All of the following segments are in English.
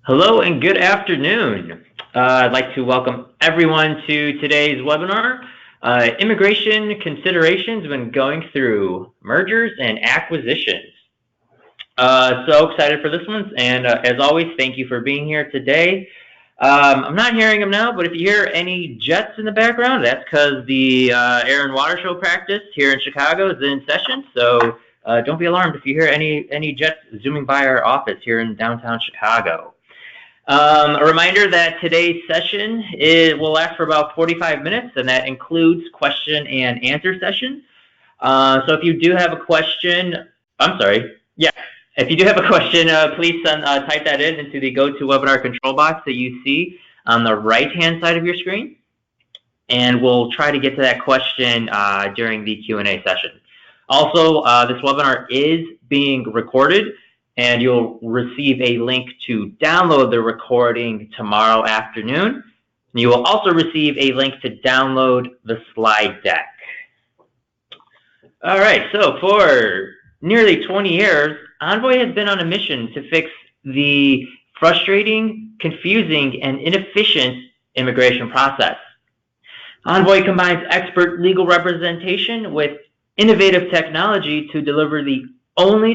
Hello and good afternoon. I'd like to welcome everyone to today's webinar, Immigration Considerations When Going Through Mergers and Acquisitions. So excited for this one, and as always, thank you for being here today. I'm not hearing them now, but if you hear any jets in the background, that's because the Air and Water Show practice here in Chicago is in session, so don't be alarmed if you hear any jets zooming by our office here in downtown Chicago. A reminder that today's session will last for about 45 minutes, and that includes question and answer session. So if you do have a question, if you do have a question, please type that into the GoToWebinar control box that you see on the right-hand side of your screen, and we'll try to get to that question during the Q&A session. Also, this webinar is being recorded, and you'll receive a link to download the recording tomorrow afternoon. You will also receive a link to download the slide deck. All right, so for nearly 20 years, Envoy has been on a mission to fix the frustrating, confusing, and inefficient immigration process. Envoy combines expert legal representation with innovative technology to deliver the only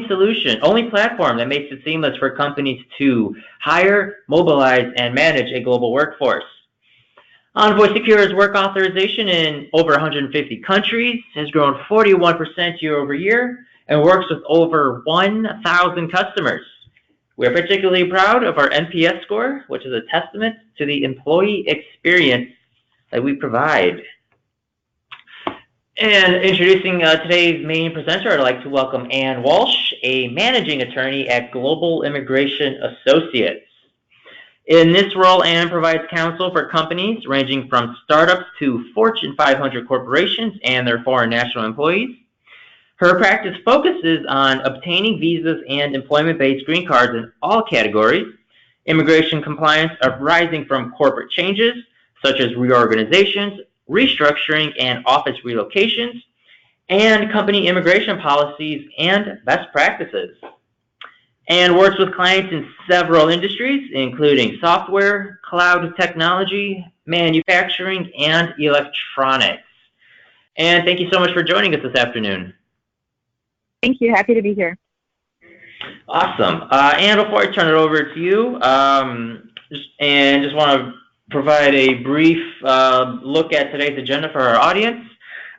platform that makes it seamless for companies to hire, mobilize, and manage a global workforce. Envoy secures work authorization in over 150 countries, has grown 41% year over year, and works with over 1,000 customers. We are particularly proud of our NPS score, which is a testament to the employee experience that we provide. And introducing today's main presenter, I'd like to welcome Ann Walsh, a managing attorney at Global Immigration Associates. In this role, Ann provides counsel for companies ranging from startups to Fortune 500 corporations and their foreign national employees. Her practice focuses on obtaining visas and employment-based green cards in all categories, immigration compliance arising from corporate changes, such as reorganizations, restructuring and office relocations, and company immigration policies and best practices. And works with clients in several industries, including software, cloud technology, manufacturing, and electronics. And thank you so much for joining us this afternoon. Thank you. Happy to be here. Awesome. And before I turn it over to you, just want to provide a brief look at today's agenda for our audience.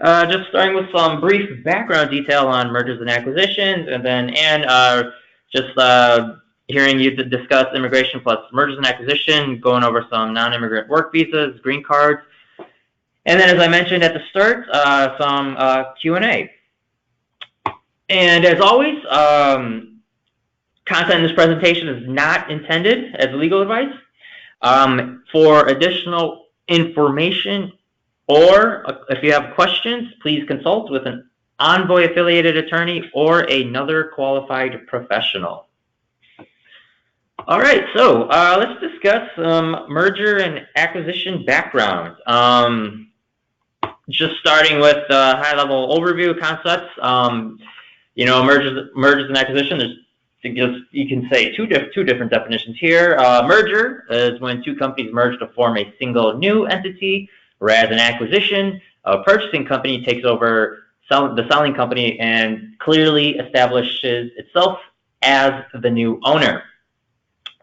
Just starting with some brief background detail on mergers and acquisitions, and then hearing you to discuss immigration plus mergers and acquisition, going over some non-immigrant work visas, green cards, and then as I mentioned at the start, some Q&A. And as always, content in this presentation is not intended as legal advice. For additional information or if you have questions, please consult with an Envoy affiliated attorney or another qualified professional. All right, so let's discuss some merger and acquisition background. Just starting with high-level overview concepts. Mergers and acquisition. You can say two different definitions here. Merger is when two companies merge to form a single new entity, whereas an acquisition, a purchasing company takes over the selling company and clearly establishes itself as the new owner.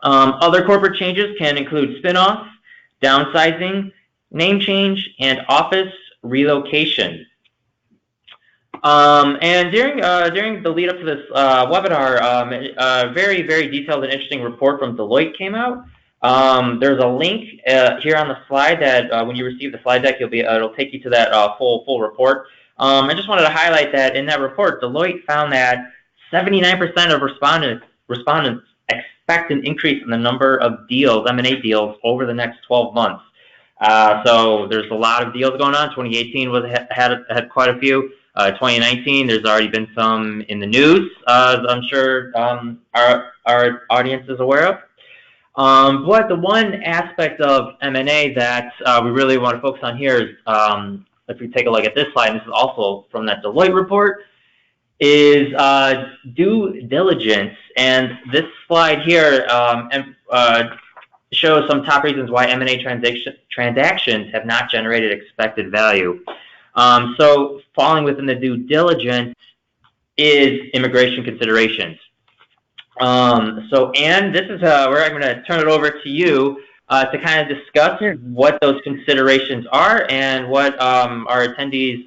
Other corporate changes can include spin-off, downsizing, name change, and office relocation. And during the lead up to this webinar, a very, very detailed and interesting report from Deloitte came out. There's a link here on the slide that when you receive the slide deck, it'll take you to that full report. I just wanted to highlight that in that report, Deloitte found that 79% of respondents expect an increase in the number of deals, M&A deals, over the next 12 months. So there's a lot of deals going on. 2018 had quite a few. 2019, there's already been some in the news, as I'm sure our audience is aware of. But the one aspect of M&A that we really want to focus on here is, if we take a look at this slide, and this is also from that Deloitte report, is due diligence. And this slide here shows some top reasons why M&A transactions have not generated expected value. So falling within the due diligence is immigration considerations. So Anne, this is where I'm going to turn it over to you to kind of discuss what those considerations are and what our attendees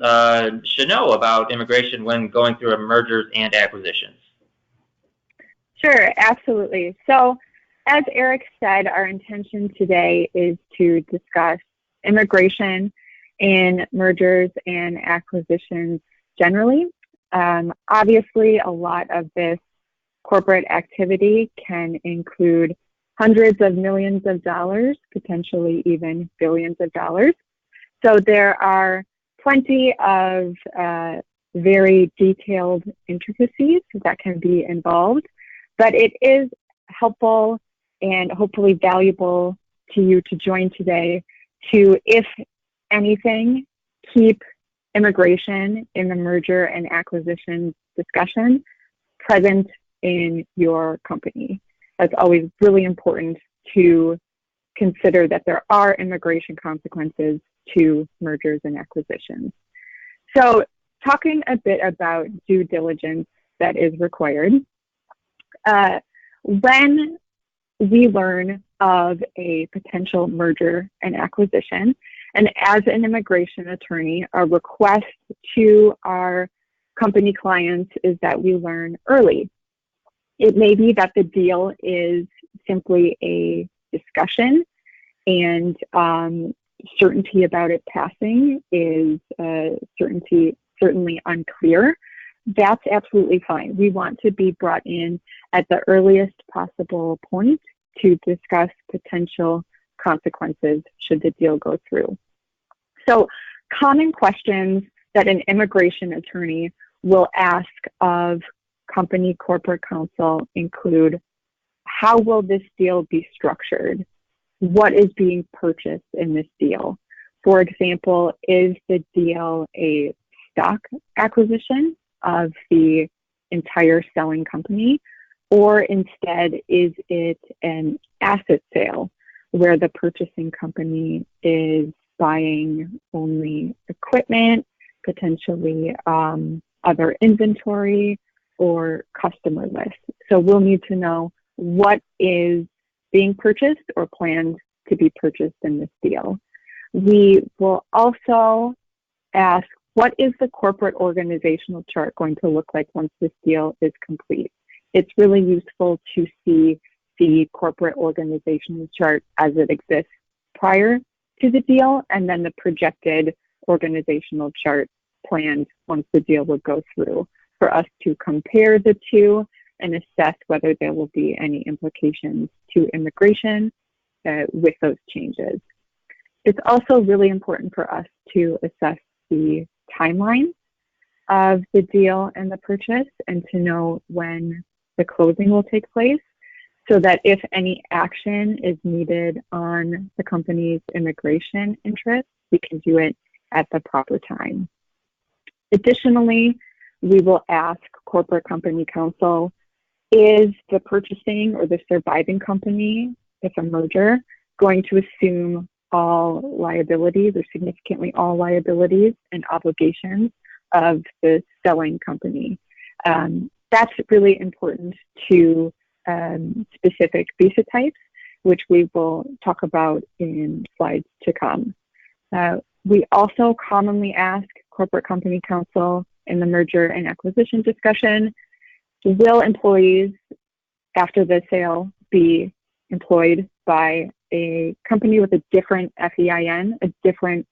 should know about immigration when going through mergers and acquisitions. Sure, absolutely. So as Eric said, our intention today is to discuss immigration in mergers and acquisitions generally. Obviously, a lot of this corporate activity can include hundreds of millions of dollars, potentially even billions of dollars. So there are plenty of very detailed intricacies that can be involved, but it is helpful and hopefully valuable to you to join today to, if anything, keep immigration in the merger and acquisition discussion present in your company. That's always really important to consider that there are immigration consequences to mergers and acquisitions. So talking a bit about due diligence that is required, when we learn of a potential merger and acquisition, and as an immigration attorney, our request to our company clients is that we learn early. It may be that the deal is simply a discussion and certainty about it passing is certainly unclear. That's absolutely fine. We want to be brought in at the earliest possible point to discuss potential consequences should the deal go through. So common questions that an immigration attorney will ask of company corporate counsel include, how will this deal be structured? What is being purchased in this deal? For example, is the deal a stock acquisition of the entire selling company, or instead is it an asset sale where the purchasing company is buying only equipment, potentially other inventory or customer list? So we'll need to know what is being purchased or planned to be purchased in this deal. We will also ask, what is the corporate organizational chart going to look like once this deal is complete? It's really useful to see the corporate organizational chart as it exists prior to the deal, and then the projected organizational chart planned once the deal would go through, for us to compare the two and assess whether there will be any implications to immigration with those changes. It's also really important for us to assess the timeline of the deal and the purchase and to know when the closing will take place, so that if any action is needed on the company's immigration interests, we can do it at the proper time. Additionally, we will ask corporate company counsel, is the purchasing or the surviving company, if a merger, going to assume all liabilities or significantly all liabilities and obligations of the selling company? That's really important to specific visa types, which we will talk about in slides to come. We also commonly ask corporate company counsel in the merger and acquisition discussion, will employees after the sale be employed by a company with a different FEIN, a different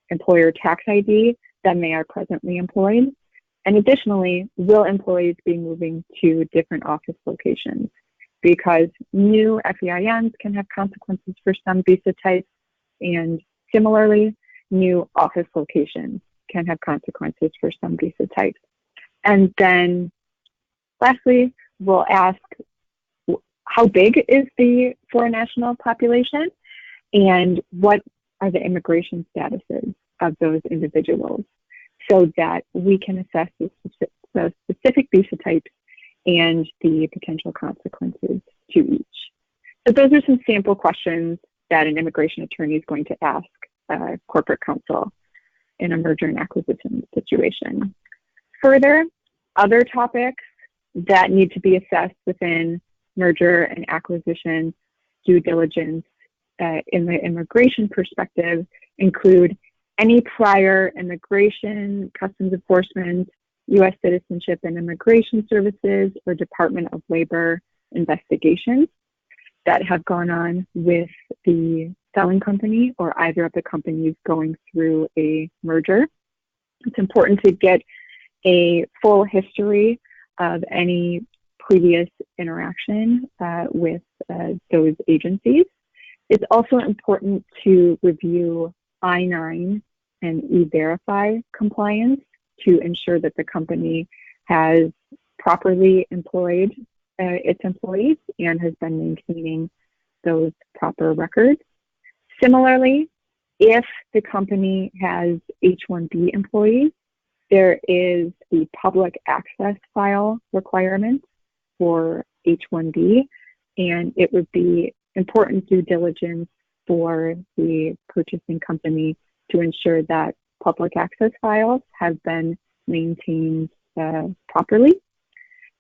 employer tax ID than they are presently employed? And additionally, will employees be moving to different office locations? Because new FEINs can have consequences for some visa types, and similarly, new office locations can have consequences for some visa types. And then lastly, we'll ask, how big is the foreign national population, and what are the immigration statuses of those individuals, so that we can assess the the specific visa types and the potential consequences to each. So those are some sample questions that an immigration attorney is going to ask corporate counsel in a merger and acquisition situation. Further, other topics that need to be assessed within merger and acquisition due diligence in the immigration perspective include any prior immigration, customs enforcement, U.S. Citizenship and Immigration Services, or Department of Labor investigations that have gone on with the selling company or either of the companies going through a merger. It's important to get a full history of any previous interaction with those agencies. It's also important to review I-9 and E-Verify compliance to ensure that the company has properly employed its employees and has been maintaining those proper records. Similarly, if the company has H-1B employees, there is the public access file requirement for H-1B, and it would be important due diligence for the purchasing company to ensure that public access files have been maintained properly.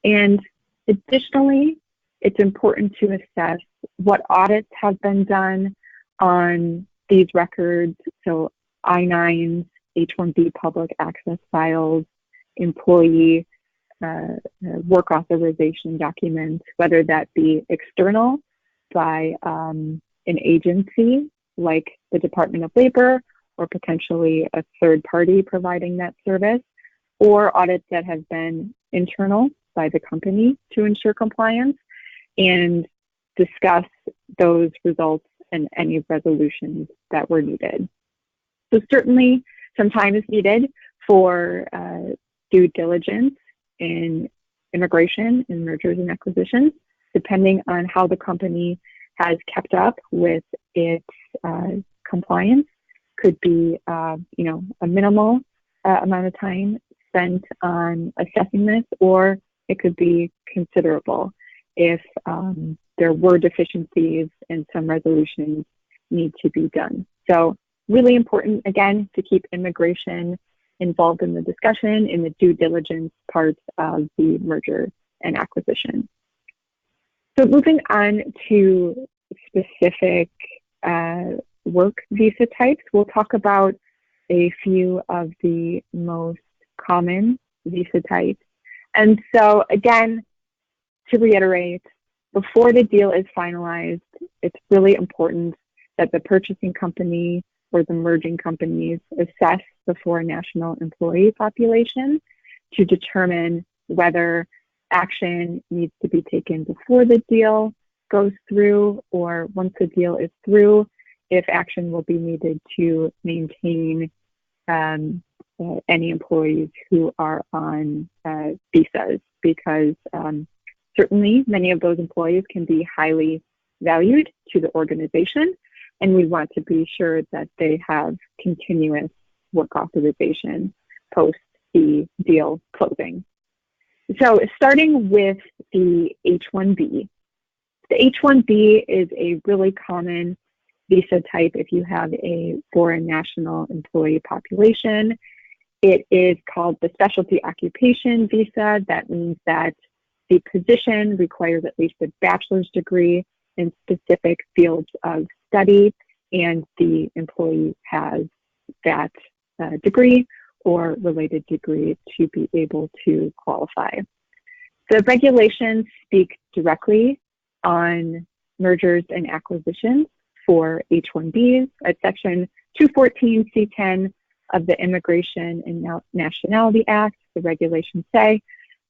And additionally, it's important to assess what audits have been done on these records, so I-9s, H-1B public access files, employee work authorization documents, whether that be external by an agency like the Department of Labor or potentially a third party providing that service, or audits that have been internal by the company to ensure compliance, and discuss those results and any resolutions that were needed. So certainly some time is needed for due diligence in immigration and mergers and acquisitions, depending on how the company has kept up with its compliance. Could be a minimal amount of time spent on assessing this, or it could be considerable if there were deficiencies and some resolutions need to be done. So really important, again, to keep immigration involved in the discussion in the due diligence part of the merger and acquisition. So moving on to specific work visa types, we'll talk about a few of the most common visa types. And so again, to reiterate, before the deal is finalized, it's really important that the purchasing company or the merging companies assess the foreign national employee population to determine whether action needs to be taken before the deal goes through, or once the deal is through, if action will be needed to maintain any employees who are on visas, because certainly many of those employees can be highly valued to the organization, and we want to be sure that they have continuous work authorization post the deal closing. So starting with the H-1B. The H-1B is a really common visa type if you have a foreign national employee population. It is called the specialty occupation visa. That means that the position requires at least a bachelor's degree in specific fields of study, and the employee has that degree or related degree to be able to qualify. The regulations speak directly on mergers and acquisitions for H-1Bs at Section 214C10 of the Immigration and Nationality Act. The regulations say,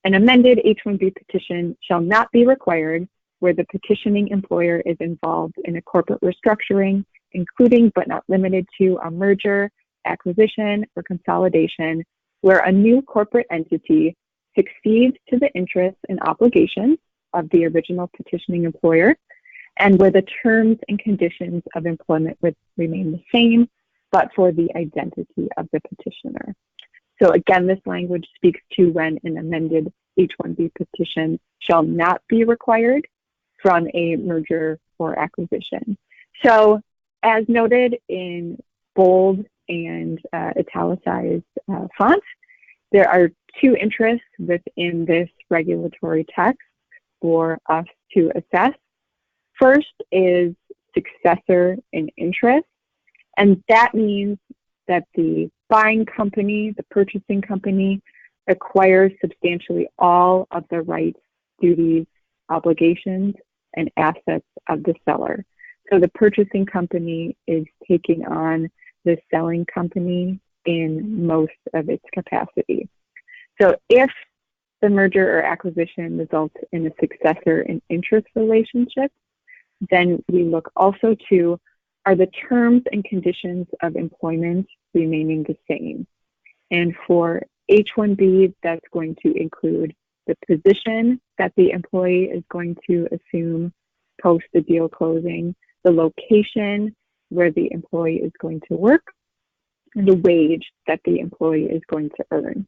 an amended H-1B petition shall not be required where the petitioning employer is involved in a corporate restructuring, including but not limited to a merger, acquisition, or consolidation, where a new corporate entity succeeds to the interests and obligations of the original petitioning employer, and where the terms and conditions of employment would remain the same, but for the identity of the petitioner. So again, this language speaks to when an amended H-1B petition shall not be required from a merger or acquisition. So as noted in bold and italicized fonts, there are two interests within this regulatory text for us to assess. First is successor in interest, and that means that the buying company, the purchasing company, acquires substantially all of the rights, duties, obligations, and assets of the seller. So the purchasing company is taking on the selling company in most of its capacity. So if the merger or acquisition results in a successor in interest relationship, then we look also to, are the terms and conditions of employment remaining the same? And for H-1B, that's going to include the position that the employee is going to assume post the deal closing, the location where the employee is going to work, and the wage that the employee is going to earn.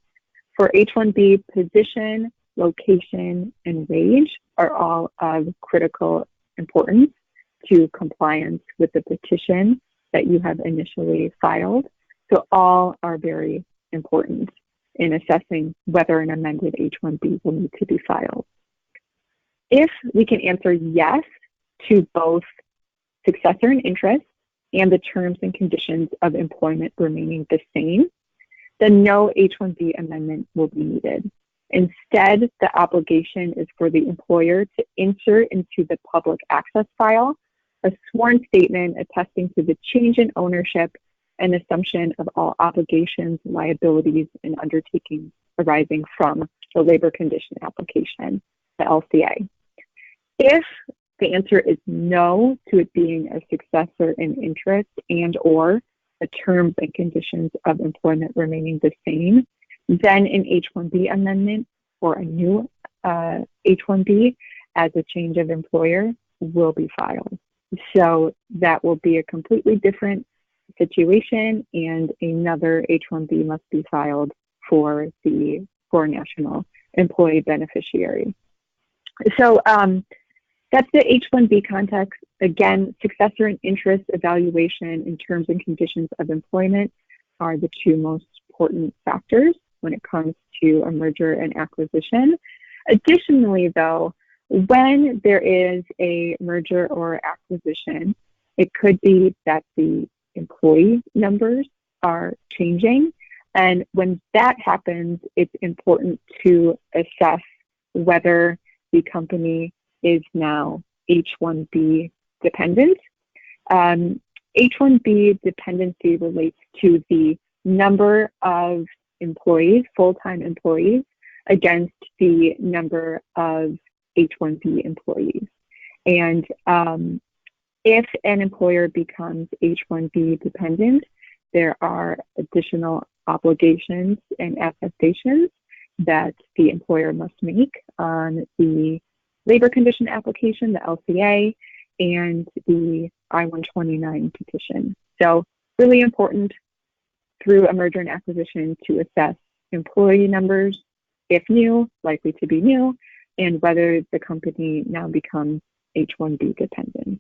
For H-1B, position, location, and wage are all of critical importance to compliance with the petition that you have initially filed. So all are very important in assessing whether an amended H-1B will need to be filed. If we can answer yes to both successor in interest and the terms and conditions of employment remaining the same, then no H-1B amendment will be needed. Instead, the obligation is for the employer to insert into the public access file a sworn statement attesting to the change in ownership and assumption of all obligations, liabilities, and undertakings arising from the labor condition application, the LCA. If the answer is no to it being a successor in interest and or the terms and conditions of employment remaining the same, then an H-1B amendment or a new H-1B as a change of employer will be filed. So that will be a completely different situation, and another H-1B must be filed for the foreign national employee beneficiary. So that's the H-1B context. Again, successor and interest evaluation in terms and conditions of employment are the two most important factors when it comes to a merger and acquisition. Additionally, though, when there is a merger or acquisition, it could be that the employee numbers are changing. And when that happens, it's important to assess whether the company is now H-1B dependent. H-1B dependency relates to the number of employees, full-time employees, against the number of H-1B employees. And if an employer becomes H-1B dependent, there are additional obligations and attestations that the employer must make on the labor condition application, the LCA, and the I-129 petition. So really important through a merger and acquisition to assess employee numbers, if new, likely to be new, and whether the company now becomes H-1B dependent.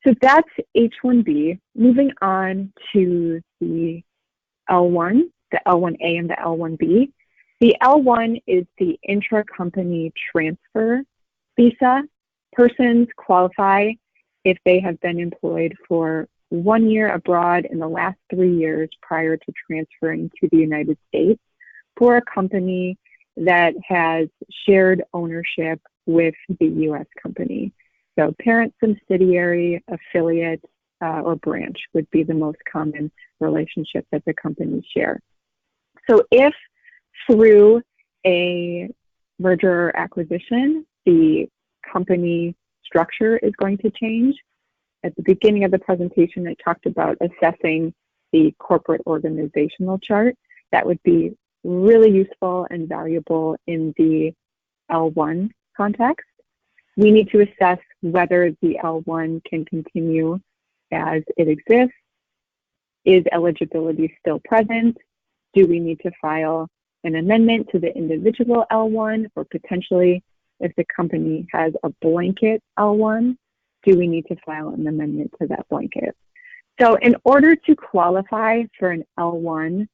So that's H-1B. Moving on to the L1, the L1A and the L1B. The L1 is the intra-company transfer visa. Persons qualify if they have been employed for 1 year abroad in the last 3 years prior to transferring to the United States for a company that has shared ownership with the U.S. company. So parent, subsidiary, affiliate, or branch would be the most common relationship that the companies share. So if through a merger or acquisition, the company structure is going to change, at the beginning of the presentation, I talked about assessing the corporate organizational chart. That would be really useful and valuable in the L1 context. We need to assess whether the L1 can continue as it exists Is eligibility still present? Do we need to file an amendment to the individual L1, or potentially if the company has a blanket L1, do we need to file an amendment to that blanket? So in order to qualify for an L1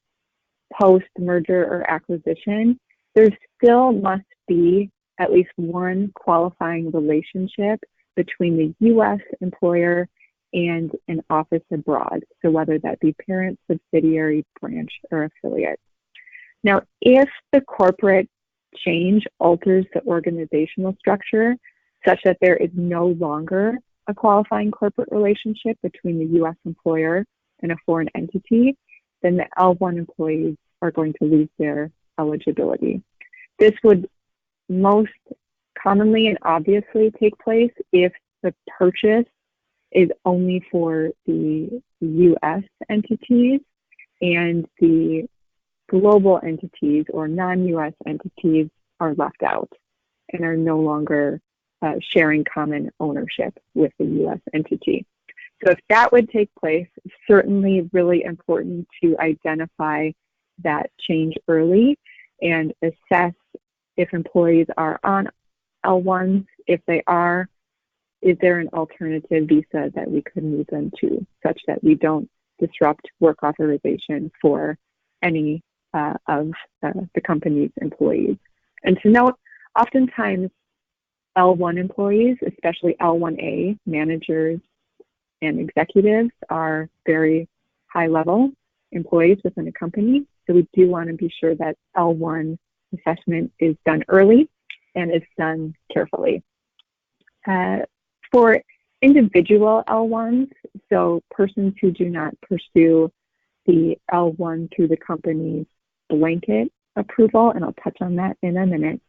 post-merger or acquisition, there still must be at least one qualifying relationship between the U.S. employer and an office abroad. So whether that be parent, subsidiary, branch, or affiliate. Now, if the corporate change alters the organizational structure such that there is no longer a qualifying corporate relationship between the U.S. employer and a foreign entity, then the L1 employees are going to lose their eligibility. This would most commonly and obviously take place if the purchase is only for the U.S. entities and the global entities or non-U.S. entities are left out and are no longer sharing common ownership with the U.S. entity. So if that would take place, it's certainly really important to identify that change early and assess if employees are on L1s. If they are, is there an alternative visa that we could move them to, such that we don't disrupt work authorization for any of the company's employees? And to note, oftentimes L1 employees, especially L1A managers and executives, are very high-level employees within a company. So we do want to be sure that L1 assessment is done early and is done carefully. For individual L1s, so persons who do not pursue the L1 through the company's blanket approval, and I'll touch on that in a minute.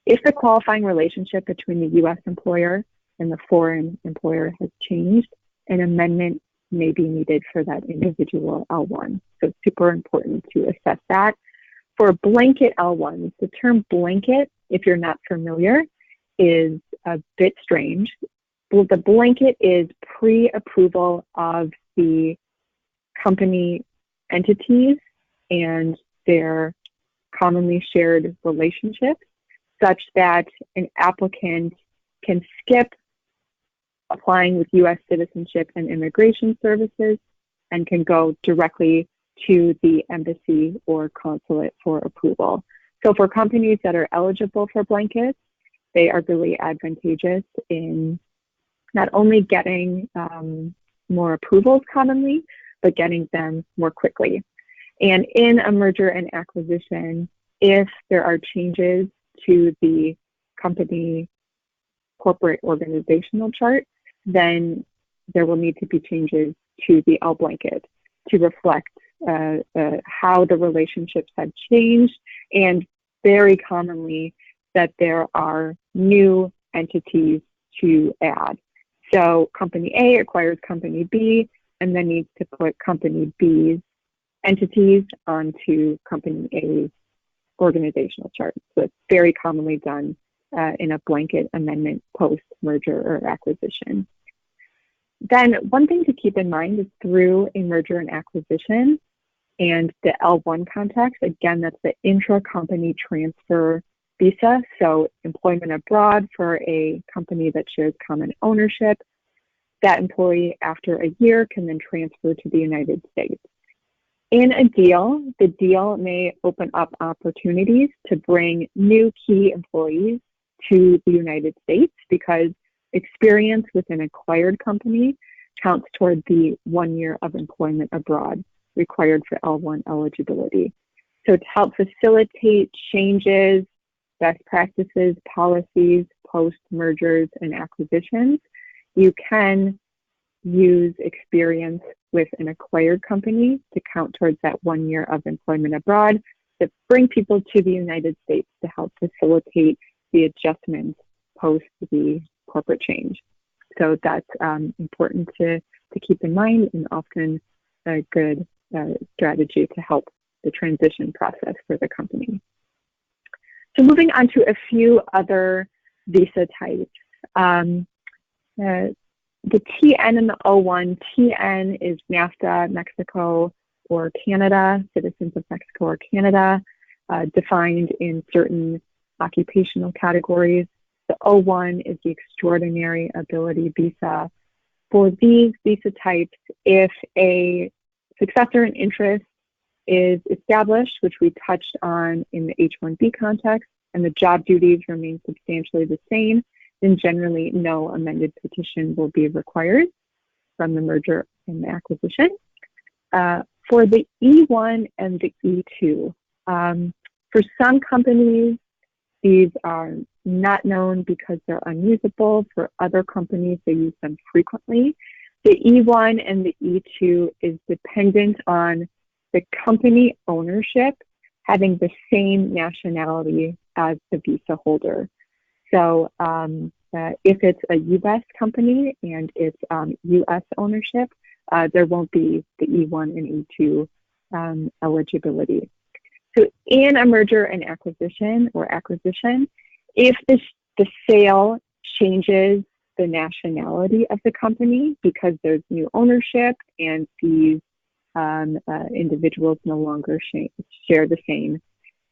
If the qualifying relationship between the U.S. employer and the foreign employer has changed, an amendment may be needed for that individual L1. So it's super important to assess that. For blanket L1s, the term blanket, if you're not familiar, is a bit strange. The blanket is pre-approval of the company entities and their commonly shared relationships, such that an applicant can skip applying with U.S. Citizenship and Immigration Services and can go directly to the embassy or consulate for approval. So for companies that are eligible for blankets, they are really advantageous in not only getting more approvals commonly, but getting them more quickly. And in a merger and acquisition, if there are changes to the company corporate organizational chart, then there will need to be changes to the L blanket to reflect how the relationships have changed, and very commonly that there are new entities to add. So company A acquires company B and then needs to put company B's entities onto company A's organizational chart. So it's very commonly done in a blanket amendment post-merger or acquisition. Then one thing to keep in mind is through a merger and acquisition and the L1 context, again, that's the intra-company transfer visa. So employment abroad for a company that shares common ownership. That employee, after a year, can then transfer to the United States. In a deal, the deal may open up opportunities to bring new key employees to the United States because experience with an acquired company counts toward the 1 year of employment abroad required for L1 eligibility. So to help facilitate changes, best practices, policies, post-mergers and acquisitions, you can use experience with an acquired company to count towards that 1 year of employment abroad to bring people to the United States to help facilitate the adjustments post the corporate change. So that's important to keep in mind, and often a good strategy to help the transition process for the company. So moving on to a few other visa types. the TN and the O1, TN is NAFTA, Mexico, or Canada, citizens of Mexico or Canada, defined in certain occupational categories. The O1 is the extraordinary ability visa. For these visa types, if a successor in interest is established, which we touched on in the H-1B context, and the job duties remain substantially the same, then generally no amended petition will be required from the merger and the acquisition. For the E1 and the E2, for some companies, these are not known because they're unusable. For other companies, they use them frequently. The E1 and the E2 is dependent on the company ownership having the same nationality as the visa holder. So if it's a U.S. company and it's U.S. ownership, there won't be the E1 and E2 eligibility. So in a merger and acquisition or acquisition, if the sale changes the nationality of the company because there's new ownership and these individuals no longer share the same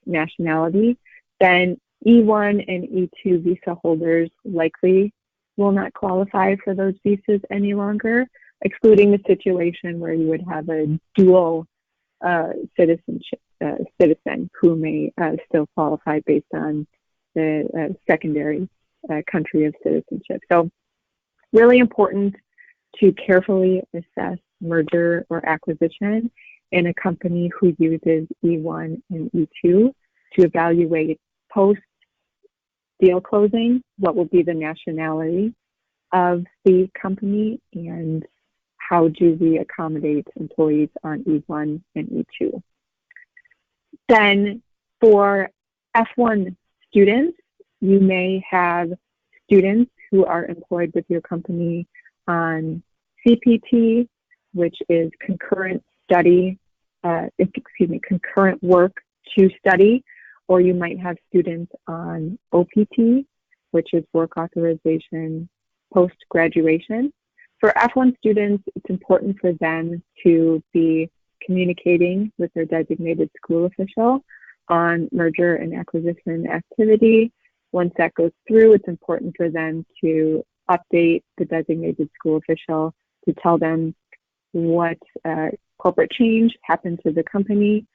nationality, then E1 and E2 visa holders likely will not qualify for those visas any longer, excluding the situation where you would have a dual citizen who may still qualify based on the secondary country of citizenship. So really important to carefully assess merger or acquisition in a company who uses E1 and E2 to evaluate post-deal closing what will be the nationality of the company and how do we accommodate employees on E1 and E2. Then for F1 students, you may have students who are employed with your company on CPT, which is concurrent work to study, or you might have students on OPT, which is work authorization post-graduation. For F1 students, it's important for them to be communicating with their designated school official on merger and acquisition activity. Once that goes through, it's important for them to update the designated school official to tell them what corporate change happened to the company,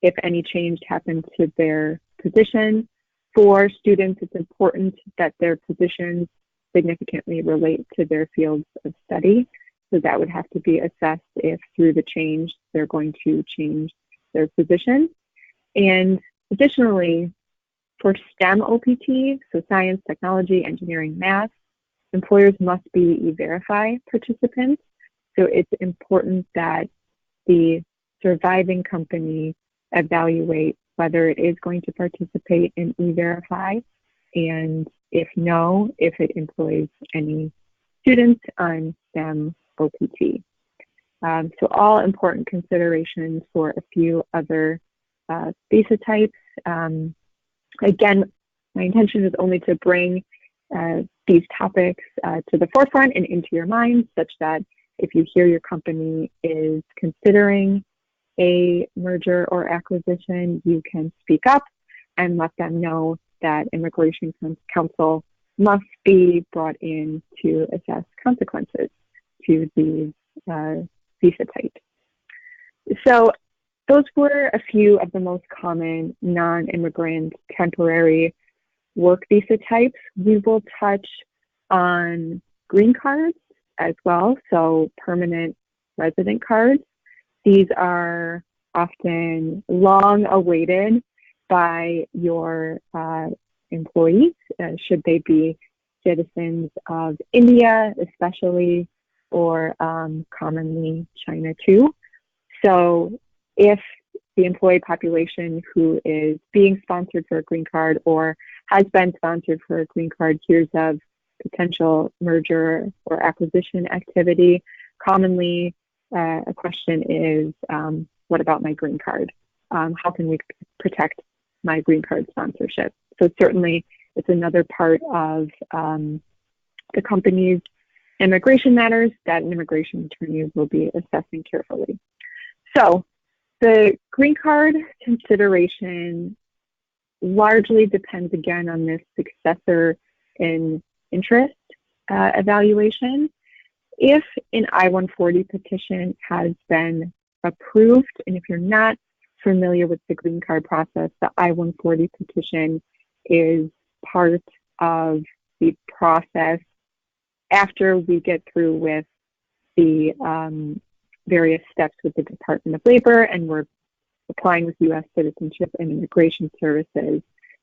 if any change happened to their position. For students, it's important that their positions significantly relate to their fields of study. So that would have to be assessed if through the change, they're going to change their position. And additionally, for STEM OPT, so science, technology, engineering, math, employers must be E-Verify participants. So it's important that the surviving company evaluate whether it is going to participate in E-Verify, and if no, if it employs any students on STEM OPT. So all important considerations for a few other visa types. Again, my intention is only to bring these topics to the forefront and into your mind, such that if you hear your company is considering a merger or acquisition, you can speak up and let them know that Immigration Counsel must be brought in to assess consequences to these visa types. So those were a few of the most common non-immigrant temporary work visa types. We will touch on green cards as well, so permanent resident cards. These are often long awaited by your employees, should they be citizens of India especially, or commonly China too. So if the employee population who is being sponsored for a green card or has been sponsored for a green card hears of potential merger or acquisition activity, commonly a question is, what about my green card? How can we protect my green card sponsorship? So certainly it's another part of the company's immigration matters that an immigration attorney will be assessing carefully. So the green card consideration largely depends again on this successor in interest evaluation. If an I-140 petition has been approved, and if you're not familiar with the green card process, the I-140 petition is part of the process after we get through with the various steps with the Department of Labor and we're applying with U.S. Citizenship and Immigration Services.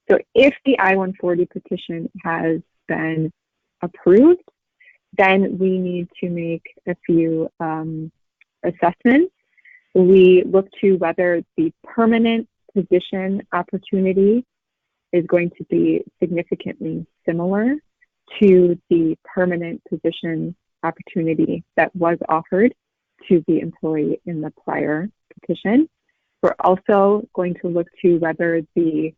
So if the I-140 petition has been approved, then we need to make a few assessments. We look to whether the permanent position opportunity is going to be significantly similar to the permanent position opportunity that was offered to the employee in the prior petition. We're also going to look to whether the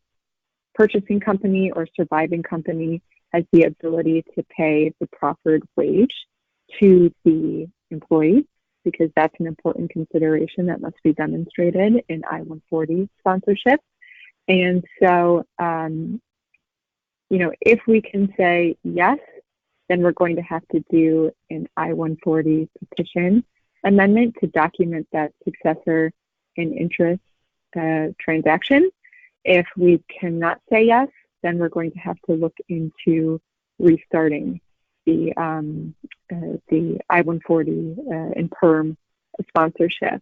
purchasing company or surviving company has the ability to pay the proffered wage to the employee, because that's an important consideration that must be demonstrated in I-140 sponsorship. And so, if we can say yes, then we're going to have to do an I-140 petition amendment to document that successor in interest transaction. If we cannot say yes, then we're going to have to look into restarting the I-140 and perm sponsorship.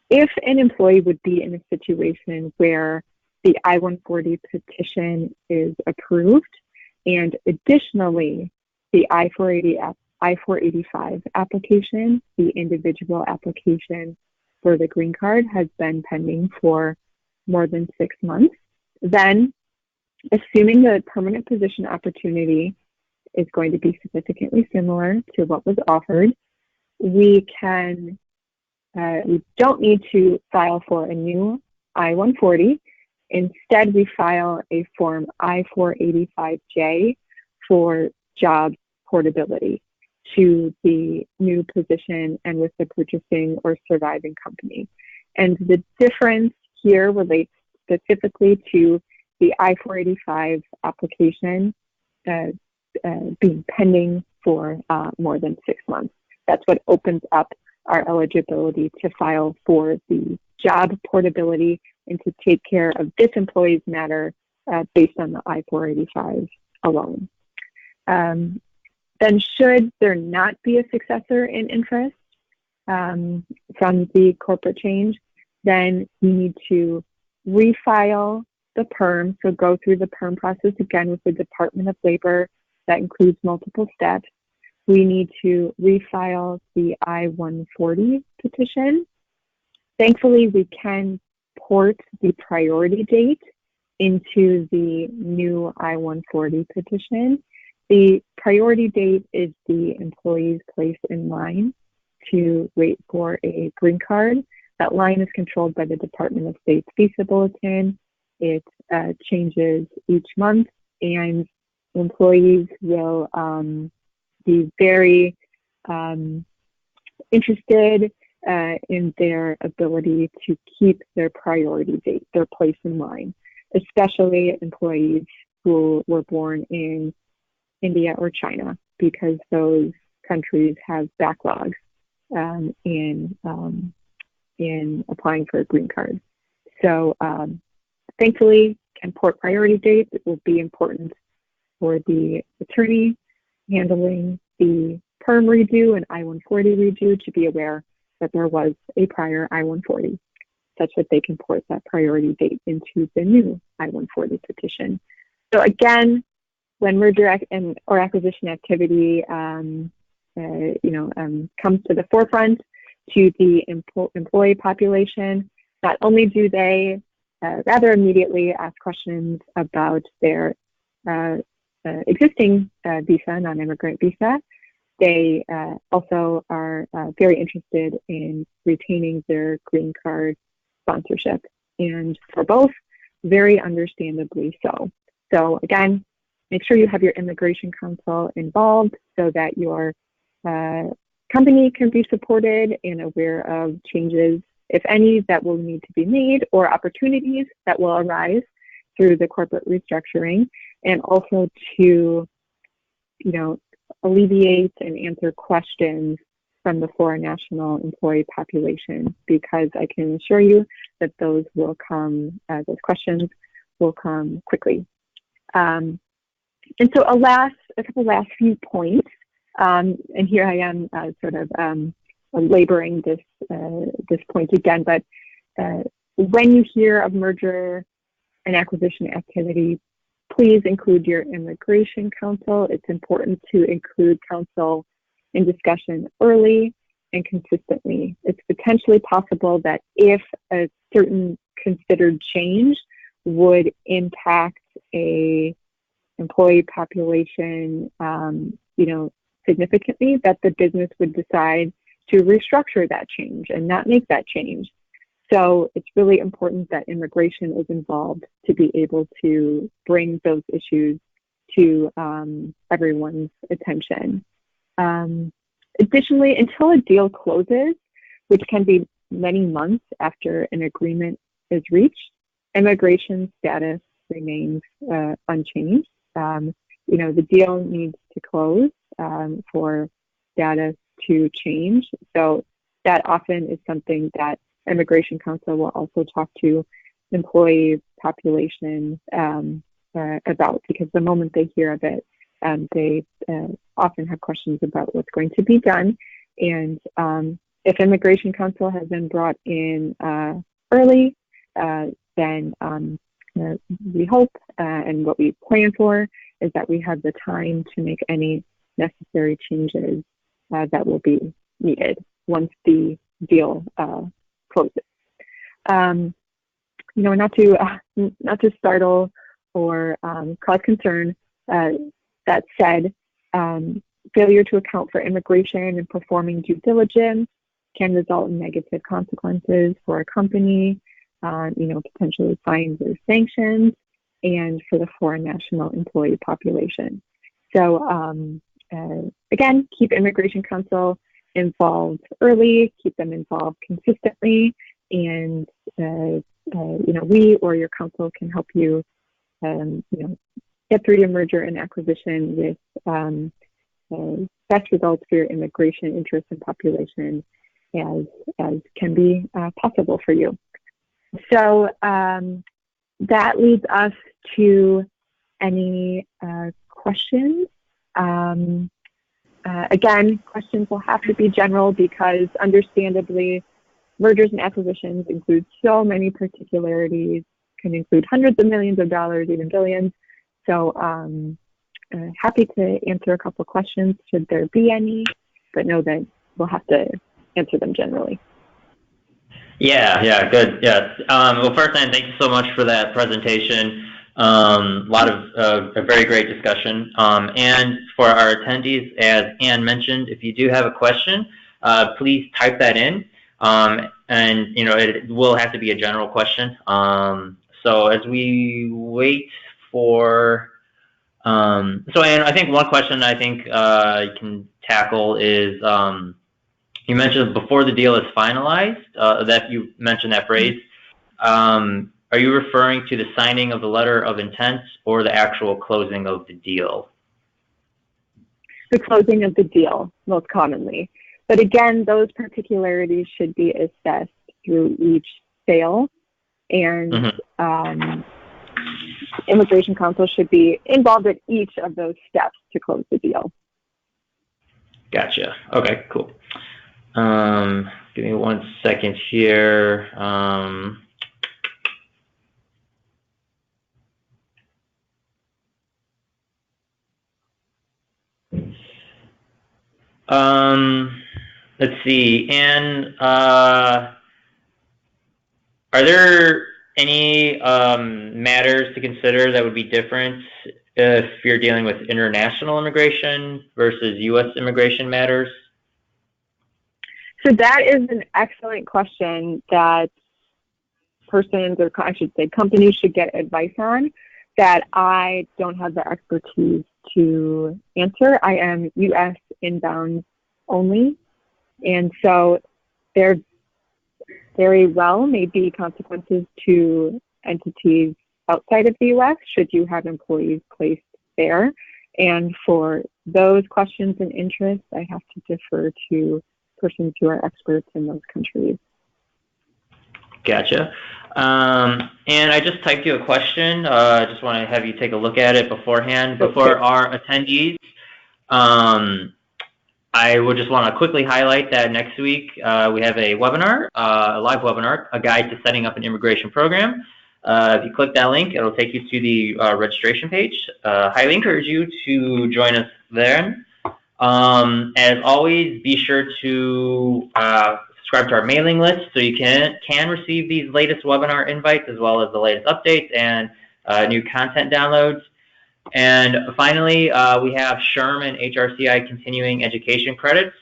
If an employee would be in a situation where the I-140 petition is approved and additionally the I-485 application, the individual application for the green card, has been pending for more than 6 months, then assuming the permanent position opportunity is going to be significantly similar to what was offered, we don't need to file for a new I-140. Instead, we file a form I-485J for job portability to the new position and with the purchasing or surviving company. And the difference here relates specifically to the I-485 application being pending for more than 6 months. That's what opens up our eligibility to file for the job portability and to take care of this employee's matter based on the I-485 alone. Then should there not be a successor in interest from the corporate change, then we need to refile the perm, so go through the perm process again with the Department of Labor. That includes multiple steps. We need to refile the I-140 petition. Thankfully, we can port the priority date into the new I-140 petition. The priority date is the employee's place in line to wait for a green card. That line is controlled by the Department of State's visa bulletin. It changes each month, and employees will be very interested in their ability to keep their priority date, their place in line, especially employees who were born in India or China, because those countries have backlogs in applying for a green card. So thankfully, can port priority dates. It will be important for the attorney handling the perm redo and I-140 redo to be aware that there was a prior I-140, such that they can port that priority date into the new I-140 petition. So again, when merger or acquisition activity comes to the forefront to the employee population, not only do they rather immediately ask questions about their existing visa, non-immigrant visa, they also are very interested in retaining their green card sponsorship, and for both, very understandably so. So again, make sure you have your immigration counsel involved so that your company can be supported and aware of changes, if any, that will need to be made or opportunities that will arise through the corporate restructuring, and also to, alleviate and answer questions from the foreign national employee population, because I can assure you that those questions will come quickly. And so a couple last few points, and here I am laboring this point again, but when you hear of merger and acquisition activity, please include your immigration counsel. It's important to include counsel in discussion early and consistently. It's potentially possible that if a certain considered change would impact a employee population, significantly, that the business would decide to restructure that change and not make that change. So it's really important that immigration is involved to be able to bring those issues to everyone's attention. Additionally, until a deal closes, which can be many months after an agreement is reached, immigration status remains unchanged. The deal needs to close for status to change. So that often is something that Immigration Counsel will also talk to employee population about, because the moment they hear of it, they often have questions about what's going to be done. And if Immigration Counsel has been brought in early, then we hope and what we plan for is that we have the time to make any necessary changes that will be needed once the deal closes. Not to startle or cause concern. That said, failure to account for immigration and performing due diligence can result in negative consequences for a company, potentially fines or sanctions, and for the foreign national employee population. So again, keep Immigration Counsel involved early, keep them involved consistently, and we or your counsel can help you get through your merger and acquisition with best results for your immigration interests and population as can be possible for you. So that leads us to any questions. Again, questions will have to be general because understandably, mergers and acquisitions include so many particularities, can include hundreds of millions of dollars, even billions. So happy to answer a couple questions should there be any, but know that we'll have to answer them generally. Yeah, good. Yeah. Well, first, Anne, thank you so much for that presentation. A lot of a very great discussion. And for our attendees, as Anne mentioned, if you do have a question, please type that in. And it will have to be a general question. So as we wait for, so Anne, I think one question I think you can tackle is, you mentioned before the deal is finalized, that you mentioned that phrase. Are you referring to the signing of the letter of intent or the actual closing of the deal? The closing of the deal, most commonly. But again, those particularities should be assessed through each sale, and Immigration Counsel should be involved at each of those steps to close the deal. Gotcha. Okay, cool. Give me 1 second here. Let's see. And are there any matters to consider that would be different if you're dealing with international immigration versus U.S. immigration matters? So that is an excellent question that persons, or I should say companies, should get advice on that I don't have the expertise to answer. I am U.S. inbound only. And so there very well may be consequences to entities outside of the U.S. should you have employees placed there. And for those questions and interests, I have to defer to persons who are experts in those countries. Gotcha. And I just typed you a question. I just want to have you take a look at it beforehand. Before our attendees, I would just want to quickly highlight that next week we have a webinar, a live webinar, a guide to setting up an immigration program. If you click that link, it'll take you to the registration page. Highly encourage you to join us there. As always, be sure to subscribe to our mailing list so you can receive these latest webinar invites as well as the latest updates and new content downloads. And finally, we have SHRM and HRCI continuing education credits.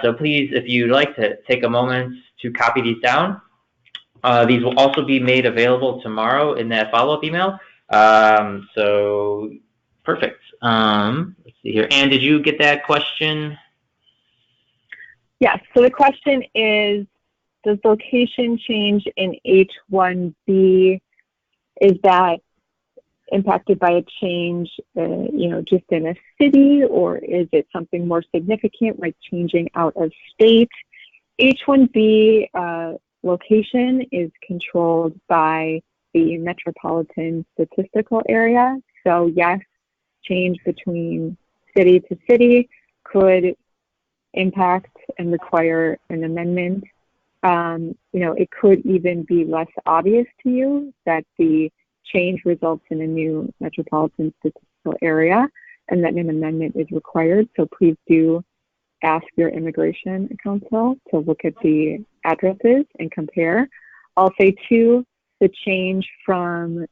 So please, if you'd like to take a moment to copy these down. These will also be made available tomorrow in that follow-up email. So perfect. Let's see here. Anne, did you get that question? Yes. So the question is, does location change in H-1B, is that impacted by a change, just in a city, or is it something more significant like changing out of state? H-1B location is controlled by the metropolitan statistical area. So yes, change between city to city could impact and require an amendment. It could even be less obvious to you that the change results in a new metropolitan statistical area and that an amendment is required. So please do ask your immigration counsel to look at the addresses and compare. I'll say too, the change from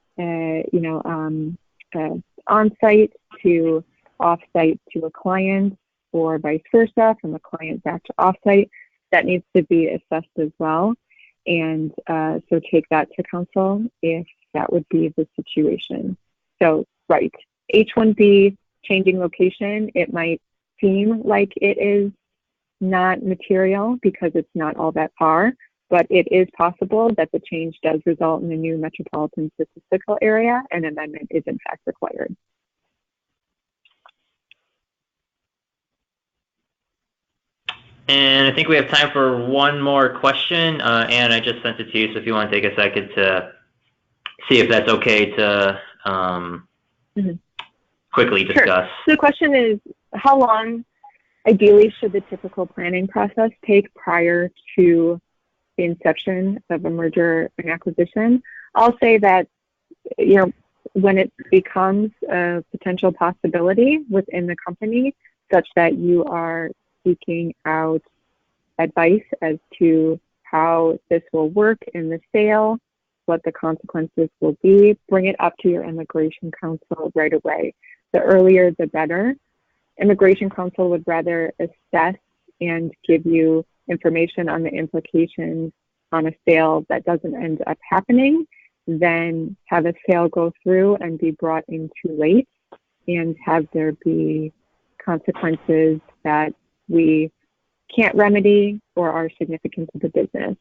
on-site to off-site to a client, or vice versa, from a client back to off-site, that needs to be assessed as well. And so take that to counsel if that would be the situation. So, right, H-1B changing location, it might seem like it is not material because it's not all that far, but it is possible that the change does result in a new metropolitan statistical area and amendment is in fact required. And I think we have time for one more question. Anne, I just sent it to you, so if you want to take a second to see if that's okay to quickly discuss. Sure. So the question is, how long ideally should the typical planning process take prior to the inception of a merger and acquisition? I'll say that, when it becomes a potential possibility within the company such that you are seeking out advice as to how this will work in the sale, what the consequences will be, bring it up to your immigration counsel right away. The earlier, the better. Immigration counsel would rather assess and give you information on the implications on a sale that doesn't end up happening than have a sale go through and be brought in too late and have there be consequences that we can't remedy or are significant to the business.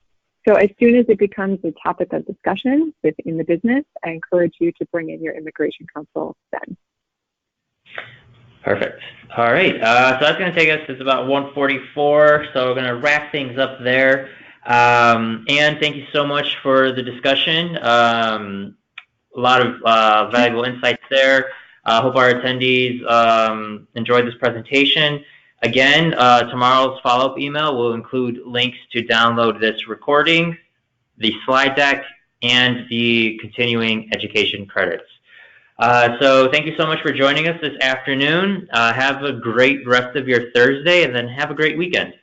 So as soon as it becomes a topic of discussion within the business, I encourage you to bring in your immigration counsel then. Perfect. All right. So that's going to take us to about 1:44. So we're going to wrap things up there. Anne, thank you so much for the discussion. A lot of valuable insights there. I hope our attendees enjoyed this presentation. Again, tomorrow's follow-up email will include links to download this recording, the slide deck, and the continuing education credits. So thank you so much for joining us this afternoon. Have a great rest of your Thursday, and then have a great weekend.